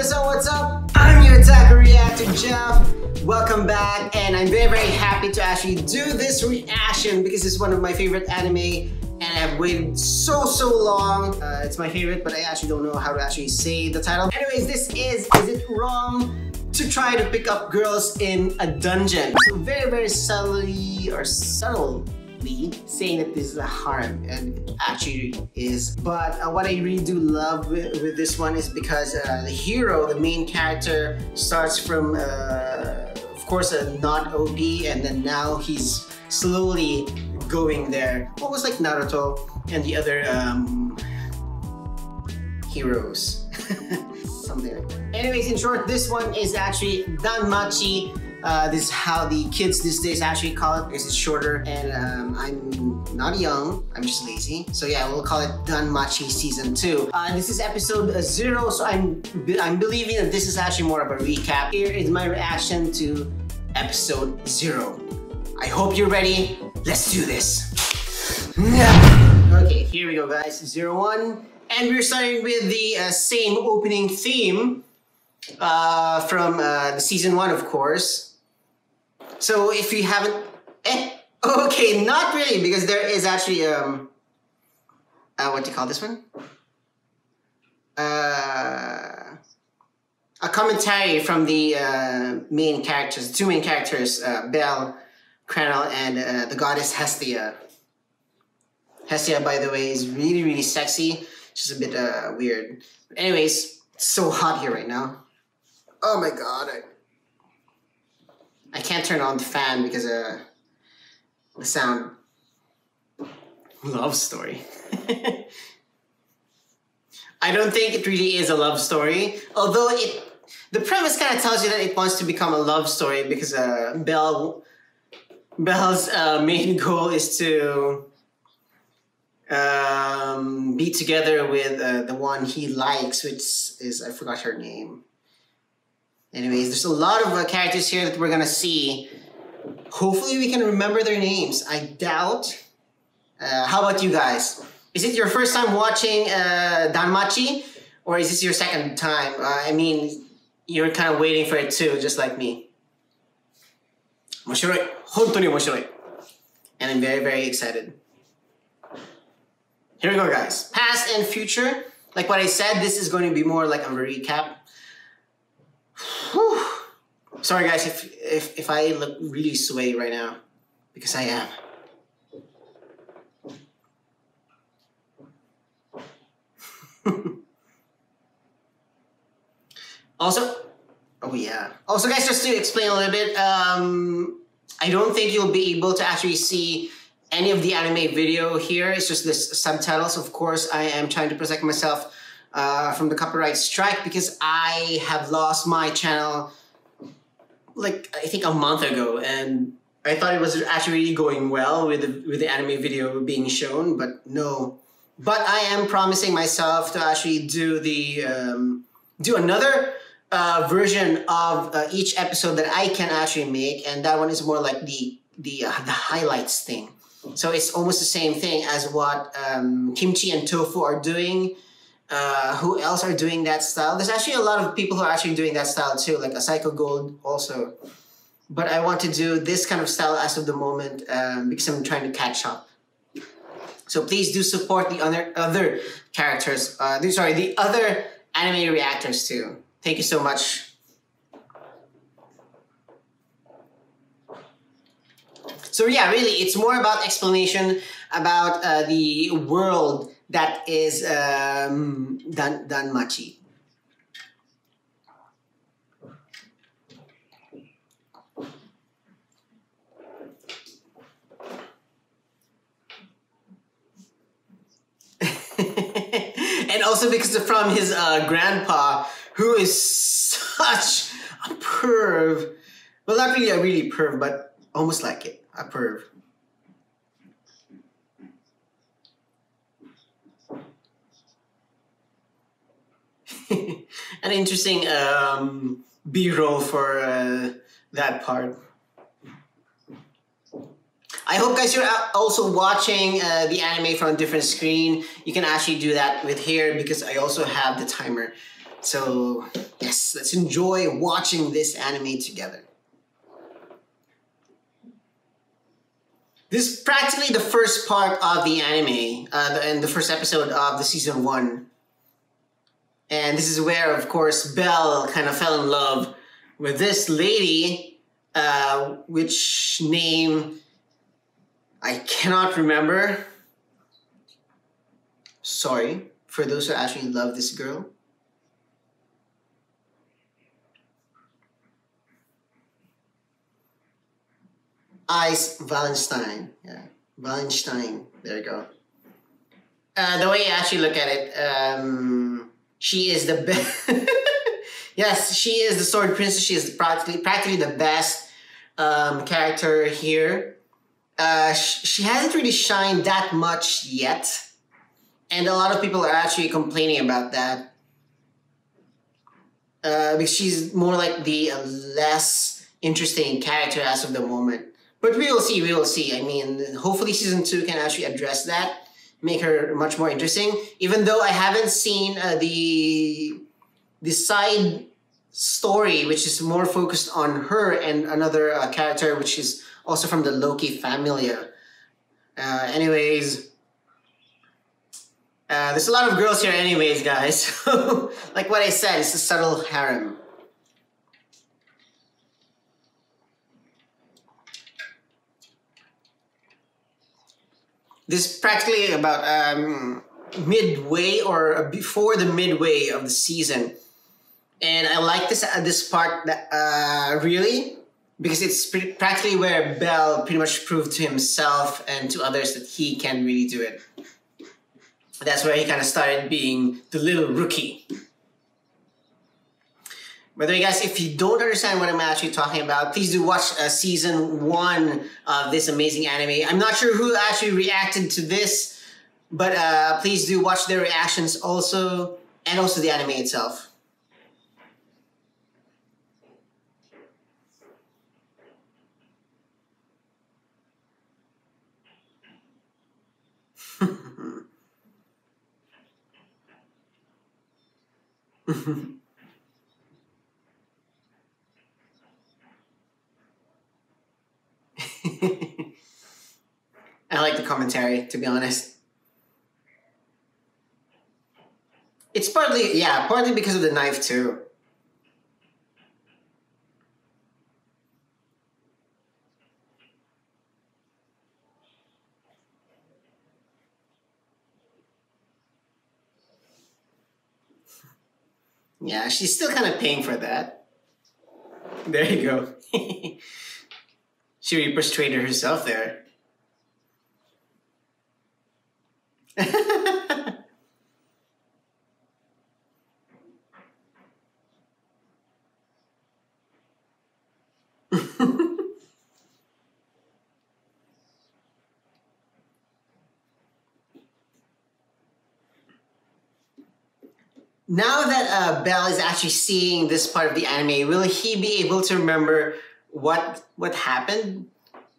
so what's up? I'm your attacker reactor Jeff. Welcome back, and I'm very happy to actually do this reaction because it's one of my favorite anime and I've waited so long. It's my favorite, but I actually don't know how to actually say the title. Anyways, this is it wrong to try to pick up girls in a dungeon? So very subtly saying that this is a harem, and it actually is. But what I really do love with this one is because the hero, the main character, starts from of course not OP, and then now he's slowly going there, almost like Naruto and the other heroes. Something like that. Anyways, in short, this one is actually DanMachi. This is how the kids these days actually call it because it's shorter, and I'm not young, I'm just lazy. So yeah, we'll call it DanMachi Season 2. This is episode 0, so I'm believing that this is actually more of a recap. Here is my reaction to episode 0. I hope you're ready. Let's do this. Okay, here we go guys, 01. And we're starting with the same opening theme from the Season 1, of course. So if you haven't, okay, not really, because there is actually what do you call this one? A commentary from the main characters, the two main characters, Belle, Cranel, and the goddess Hestia. Hestia, by the way, is really sexy. She's a bit weird. But anyways, it's so hot here right now. Oh my god. I can't turn on the fan because the sound. Love story. I don't think it really is a love story, although the premise kind of tells you that it wants to become a love story because Belle's main goal is to be together with the one he likes, which is, I forgot her name. Anyways, there's a lot of characters here that we're gonna see. Hopefully we can remember their names. I doubt. How about you guys? Is it your first time watching DanMachi? Or is this your second time? I mean, you're kind of waiting for it too, just like me. 面白い. 本当に面白い. And I'm very excited. Here we go guys. Past and future. Like what I said, this is going to be more like a recap. Whew. Sorry guys if I look really sway right now, because I am. Also guys, just to explain a little bit, I don't think you'll be able to actually see any of the anime video here. It's just the subtitles. Of course, I am trying to protect myself from the copyright strike because I have lost my channel like I think a month ago, and I thought it was actually really going well with the anime video being shown, but no. But I am promising myself to actually do the do another version of each episode that I can actually make, and that one is more like the highlights thing. So it's almost the same thing as what Kimchi and Tofu are doing. Who else are doing that style? There's actually a lot of people who are actually doing that style too, like a Psycho Gold also. But I want to do this kind of style as of the moment because I'm trying to catch up. So please do support the other characters. The other anime reactors too. Thank you so much. So yeah, really, it's more about explanation about the world that is DanMachi. And also because from his grandpa, who is such a perv. Well, not really a really perv, but almost like it, a perv. An interesting B-roll for that part. I hope guys you're also watching the anime from a different screen. You can actually do that with here because I also have the timer. So yes, let's enjoy watching this anime together. This is practically the first part of the anime, and the first episode of the season 1. And this is where, of course, Belle kind of fell in love with this lady, which name I cannot remember. Sorry for those who actually love this girl. Ice Wallenstein. Yeah, Wallenstein. There you go. The way you actually look at it, she is the best. Yes, she is the Sword Princess. She is practically the best character here. She hasn't really shined that much yet. And a lot of people are actually complaining about that. Because she's more like the less interesting character as of the moment. But we will see, we will see. I mean, hopefully season 2 can actually address that, make her much more interesting. Even though I haven't seen the side story, which is more focused on her and another character, which is also from the Loki Familia. Anyways, there's a lot of girls here anyways, guys. Like what I said, it's a subtle harem. This is practically about midway or before the midway of the season. And I like this part really because it's practically where Belle pretty much proved to himself and to others that he can really do it. That's where he kind of started being the little rookie. By the way, guys, if you don't understand what I'm actually talking about, please do watch season 1 of this amazing anime. I'm not sure who actually reacted to this, but please do watch their reactions also, and also the anime itself. I like the commentary, to be honest. It's partly, yeah, partly because of the knife too. Yeah, she's still kind of paying for that. There you go. She really prostrated herself there. Now that Belle is actually seeing this part of the anime, will he be able to remember what happened?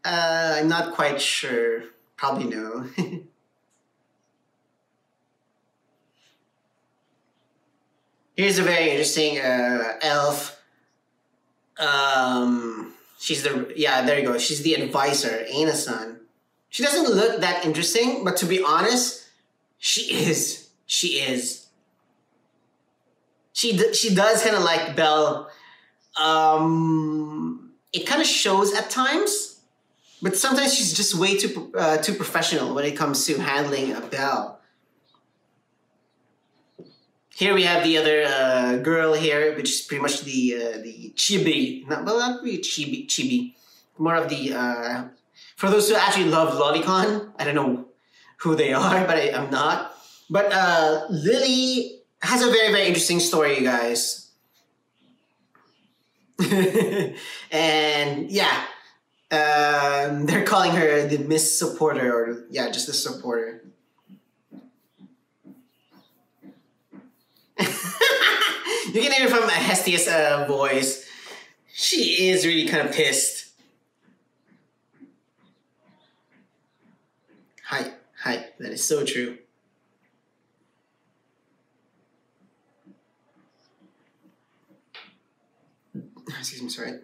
I'm not quite sure. Probably no. Here's a very interesting elf. She's the, yeah, there you go. She's the advisor, Aina-san. She doesn't look that interesting, but to be honest, she is. She is. She does kind of like Belle. It kind of shows at times, but sometimes she's just way too professional when it comes to handling a Belle. Here we have the other girl here, which is pretty much the chibi. Not really chibi. More of the for those who actually love Lolicon. I don't know who they are, but I'm not. But Lily has a very, very interesting story, you guys. And yeah, they're calling her the Miss Supporter, or yeah, just the supporter. You can hear from Hestia's voice. She is really kind of pissed. Hi, that is so true. Excuse me, sorry.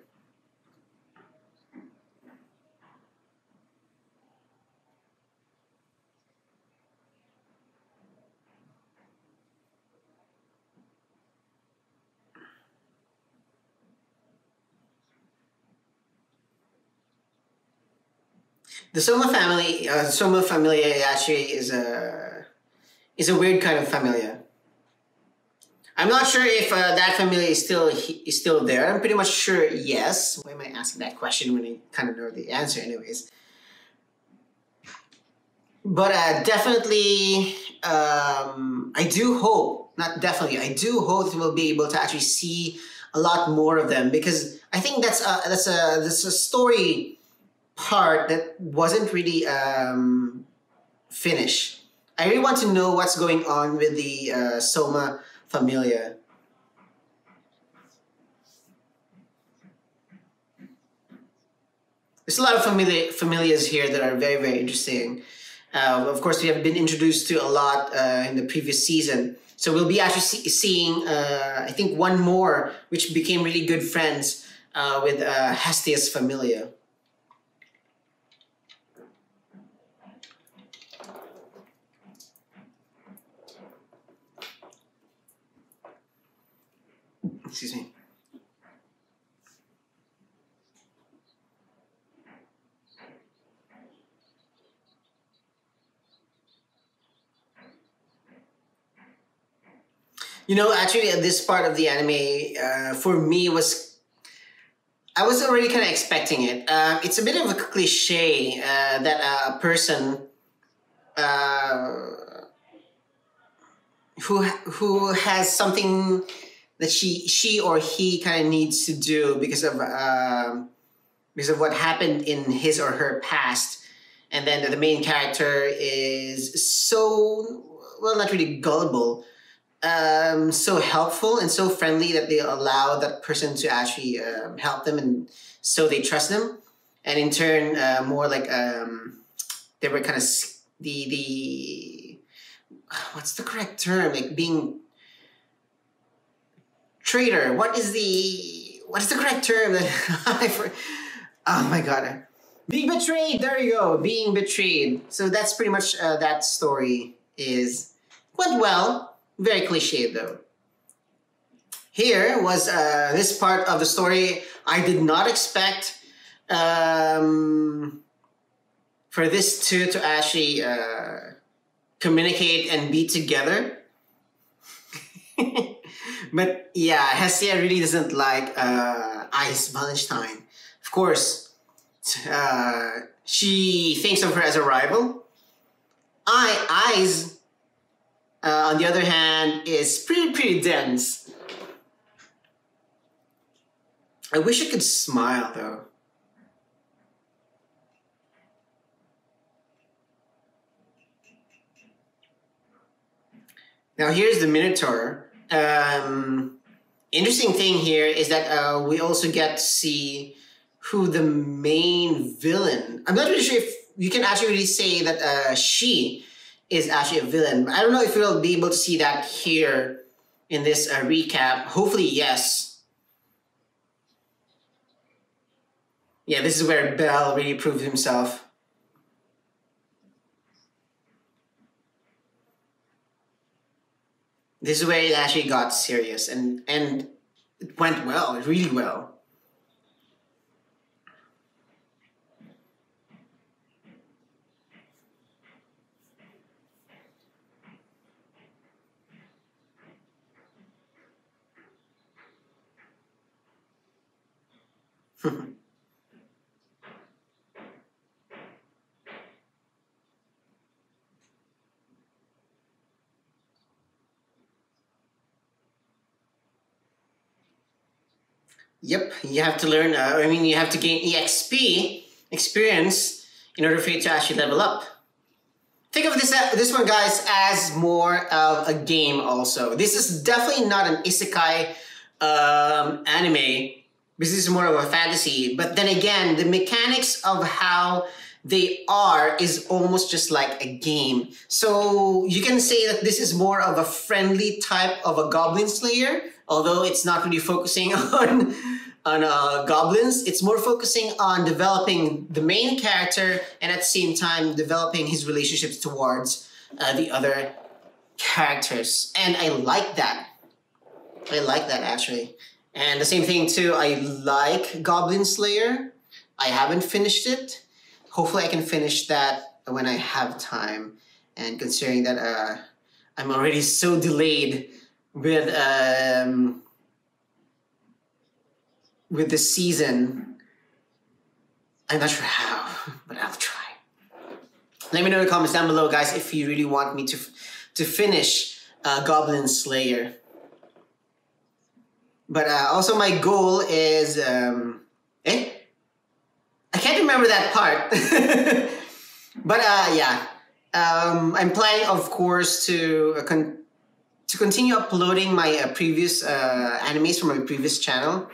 The Soma Familia actually is a weird kind of Familia. I'm not sure if that Familia is still there. I'm pretty much sure yes. Why am I asking that question when I kind of know the answer anyways? But definitely, I do hope, not definitely, I do hope that we'll be able to actually see a lot more of them, because I think that's a story part that wasn't really finished. I really want to know what's going on with the Soma Familia. There's a lot of familias here that are very, very interesting. Of course, we have been introduced to a lot in the previous season. So we'll be actually seeing, I think, one more, which became really good friends with Hestia's Familia. Excuse me. You know, actually, this part of the anime, for me, I was already kind of expecting it. It's a bit of a cliche that a person who has something that she or he kind of needs to do because of what happened in his or her past, and then the main character is so, well, not really gullible, so helpful and so friendly that they allow that person to actually help them, and so they trust them, and in turn more like they were kind of the what's the correct term, like being traitor. What is the correct term that oh my god, being betrayed, there you go, being betrayed. So that's pretty much that story went well. Very cliche though. Here was this part of the story I did not expect for this two to actually communicate and be together. But yeah, Hestia really doesn't like Ice Valentine. Of course, she thinks of her as a rival. Ice, on the other hand, is pretty dense. I wish I could smile though. Now here's the Minotaur. Interesting thing here is that we also get to see who the main villain. I'm not really sure if you can actually really say that she is actually a villain. I don't know if we'll be able to see that here in this recap. Hopefully, yes. Yeah, this is where Bell really proved himself. This is where it actually got serious, and it went well, really well. Yep, you have to learn, you have to gain EXP, experience, in order for you to actually level up. Think of this one, guys, as more of a game also. This is definitely not an isekai anime. This is more of a fantasy. But then again, the mechanics of how they are is almost just like a game. So you can say that this is more of a friendly type of a Goblin Slayer, although it's not really focusing on goblins. It's more focusing on developing the main character and at the same time developing his relationships towards the other characters. And I like that. I like that actually. And the same thing too, I like Goblin Slayer. I haven't finished it. Hopefully I can finish that when I have time. And considering that I'm already so delayed with the season, I'm not sure how, but I'll try. Let me know in the comments down below, guys, if you really want me to finish Goblin Slayer. But also my goal is I can't remember that part. But yeah, I'm planning, of course, to continue uploading my previous animes from my previous channel.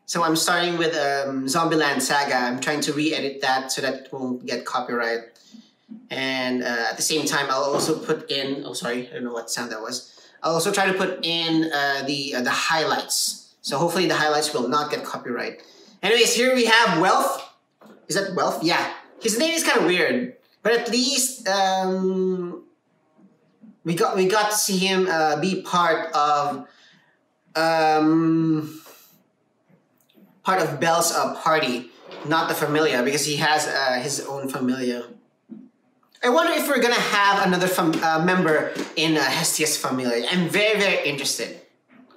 So I'm starting with Zombieland Saga. I'm trying to re-edit that so that it won't get copyright. And at the same time, I'll also put in, oh sorry, I don't know what sound that was. I'll also try to put in the highlights. So hopefully the highlights will not get copyright. Anyways, here we have Wealth. Is that Wealth? Yeah. His name is kind of weird. But at least we got to see him be part of Belle's party, not the Familia, because he has his own Familia. I wonder if we're gonna have another member in Hestia's Familia. I'm very, very interested.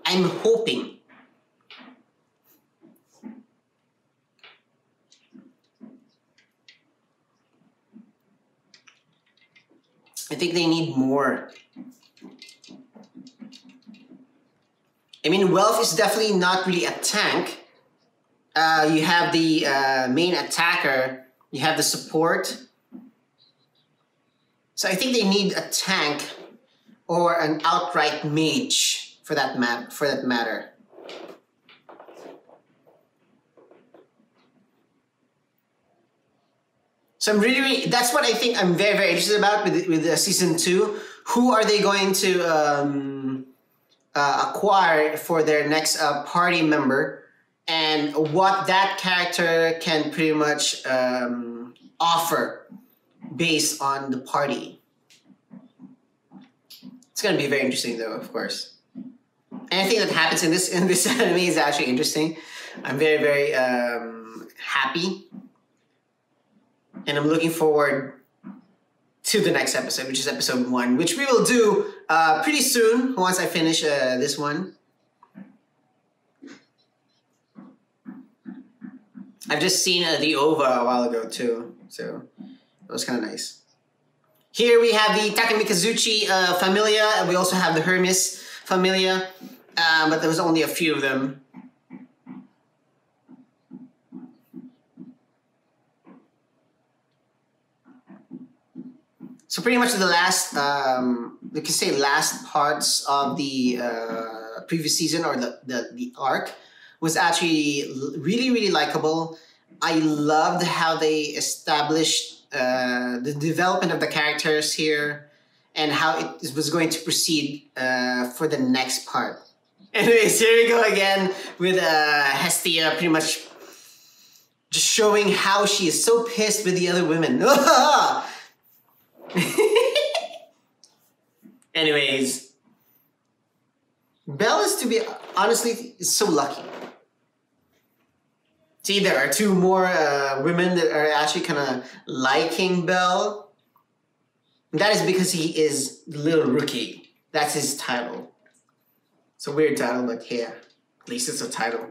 I'm hoping. I think they need more. I mean, Wealth is definitely not really a tank. You have the main attacker. You have the support. So I think they need a tank or an outright mage for that matter. So I'm really, that's what I think I'm very, very interested about with season 2. Who are they going to acquire for their next party member, and what that character can pretty much offer based on the party. It's gonna be very interesting, though, of course. Anything that happens in this anime is actually interesting. I'm very, very happy. And I'm looking forward to the next episode, which is episode 1, which we will do pretty soon once I finish this one. I've just seen the OVA a while ago too, so it was kind of nice. Here we have the Takamikazuchi Familia, and we also have the Hermes Familia, but there was only a few of them. So pretty much the last, you can say last parts of the previous season, or the arc, was actually really, really likable. I loved how they established the development of the characters here and how it was going to proceed for the next part. Anyways, here we go again with Hestia pretty much just showing how she is so pissed with the other women. Anyways, Belle is, to be honestly, so lucky. See, there are 2 more women that are actually kind of liking Belle. And that is because he is the little rookie. That's his title. It's a weird title, but yeah, at least it's a title.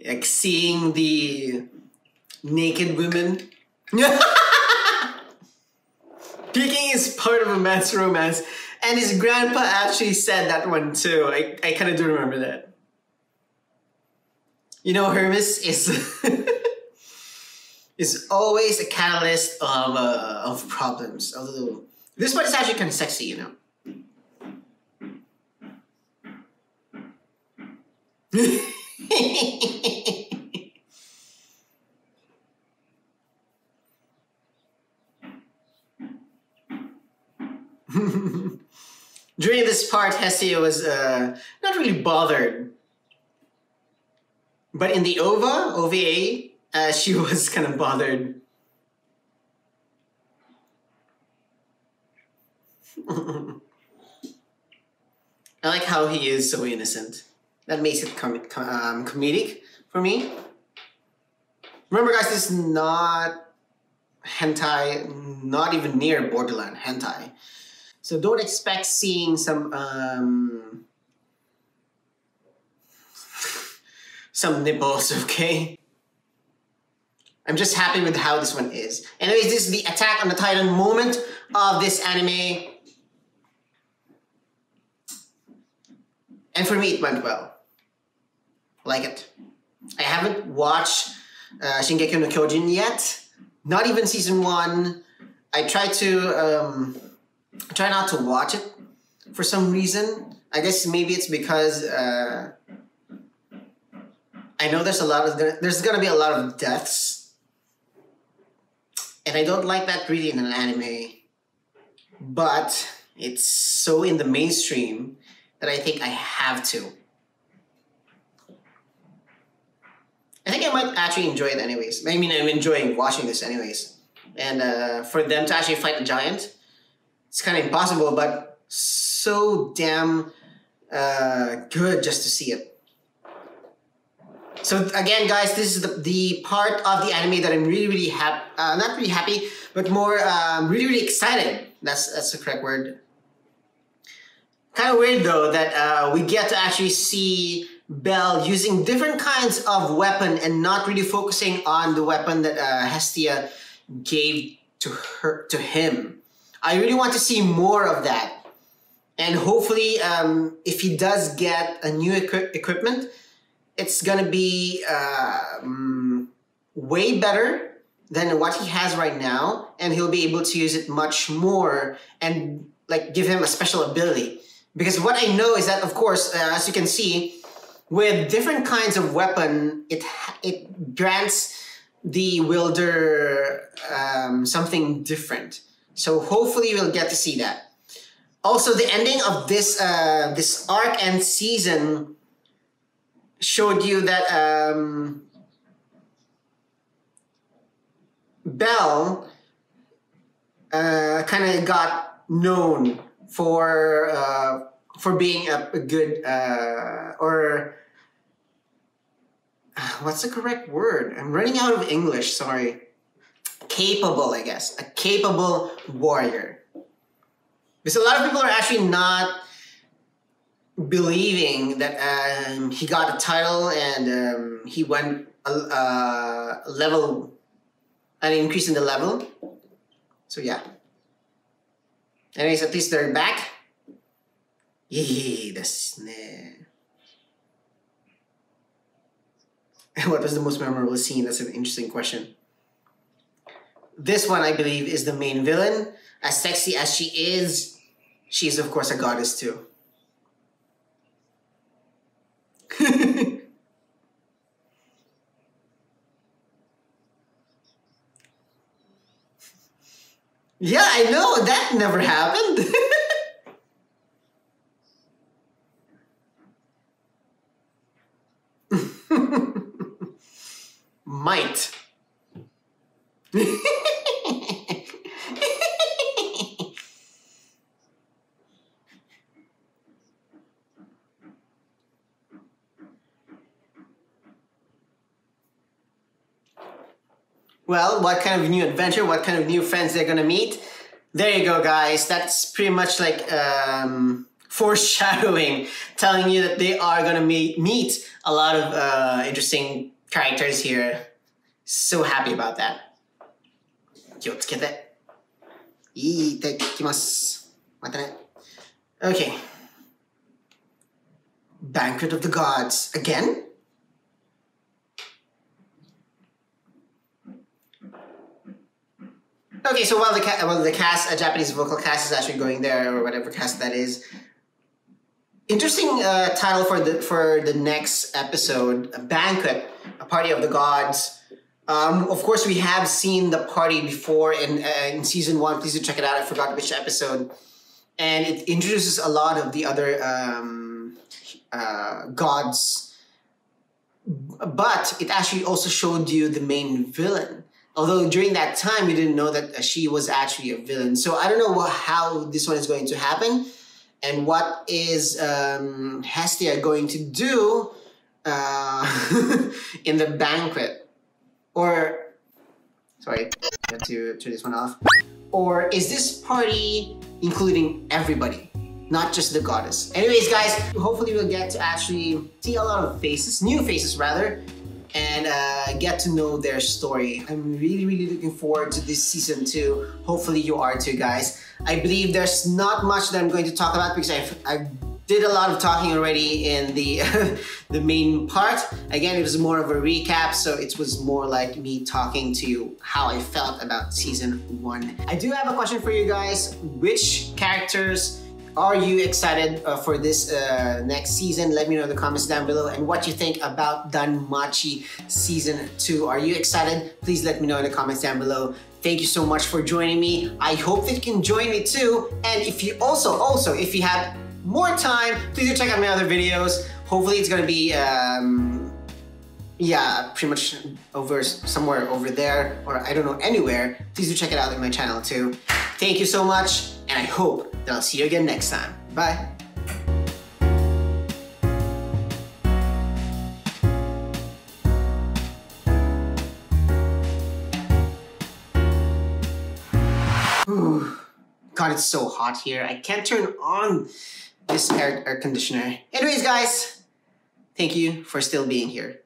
Like seeing the naked women. Peeking is part of a man's romance. And his grandpa actually said that one too. I kind of do remember that. You know, Hermes is is always a catalyst of problems. Although this part is actually kind of sexy, you know. During this part, Hestia was not really bothered. But in the OVA, she was kind of bothered. I like how he is so innocent. That makes it comedic for me. Remember guys, this is not hentai, not even near borderline hentai. So don't expect seeing some nipples, okay? I'm just happy with how this one is. Anyways, this is the Attack on the Titan moment of this anime. And for me, it went well. Like it. I haven't watched Shingeki no Kyojin yet. Not even season 1. I try not to watch it for some reason. I guess maybe it's because I know there's gonna be a lot of deaths, and I don't like that really in an anime. But it's so in the mainstream that I think I have to. I think I might actually enjoy it anyways. I mean, I'm enjoying watching this anyways. And for them to actually fight a giant, it's kind of impossible, but so damn good just to see it. So again, guys, this is the part of the anime that I'm really happy, not really happy, but more really excited. That's the correct word. Kind of weird though that we get to actually see Belle using different kinds of weapon and not really focusing on the weapon that Hestia gave to him. I really want to see more of that. And hopefully, if he does get a new equipment, it's gonna be way better than what he has right now, and he'll be able to use it much more and like give him a special ability. Because what I know is that, of course, as you can see, with different kinds of weapon, it grants the wielder something different. So hopefully we'll get to see that. Also, the ending of this this arc and season showed you that Belle kind of got known for being a good or what's the correct word? I'm running out of English. Sorry. Capable, I guess. A capable warrior. Because a lot of people are actually not believing that he got a title and he went a level, an increase in the level. So yeah. Anyways, at least they're back. Yee, desu ne. What was the most memorable scene? That's an interesting question. This one, I believe, is the main villain. As sexy as she is, she's of course a goddess too. Yeah, I know, that never happened. Might. Well, what kind of new adventure, what kind of new friends they're gonna meet? There you go, guys. That's pretty much like foreshadowing, telling you that they are gonna meet a lot of interesting characters here. So happy about that. Kiyotsukete. Itadakimasu. Mata ne. Okay. Banquet of the Gods. Again? Okay, so while the cast, a Japanese vocal cast is actually going there, or whatever cast that is, Interesting title for the next episode, a banquet, a party of the gods. Of course, we have seen the party before in season 1. Please do check it out. I forgot which episode, and it introduces a lot of the other gods, but it actually also showed you the main villain. Although during that time you didn't know that she was actually a villain. So I don't know how this one is going to happen. And what is Hestia going to do in the banquet? Or, sorry, I have to turn this one off. Or is this party including everybody, not just the goddess? Anyways, guys, hopefully we'll get to actually see a lot of faces, new faces rather, and get to know their story. I'm really, really looking forward to this season 2. Hopefully you are too, guys. I believe there's not much that I'm going to talk about because I did a lot of talking already in the the main part. Again, it was more of a recap, so it was more like me talking to you how I felt about season 1. I do have a question for you guys. Which characters are you excited for this next season? Let me know in the comments down below, and what you think about DanMachi season 2. Are you excited? Please let me know in the comments down below. Thank you so much for joining me. I hope that you can join me too. And if you also if you have more time, please do check out my other videos. Hopefully it's gonna be yeah, pretty much somewhere over there, or I don't know, anywhere. Please do check it out on my channel too. Thank you so much, and I hope that I'll see you again next time. Bye. God, it's so hot here. I can't turn on this air conditioner. Anyways, guys, thank you for still being here.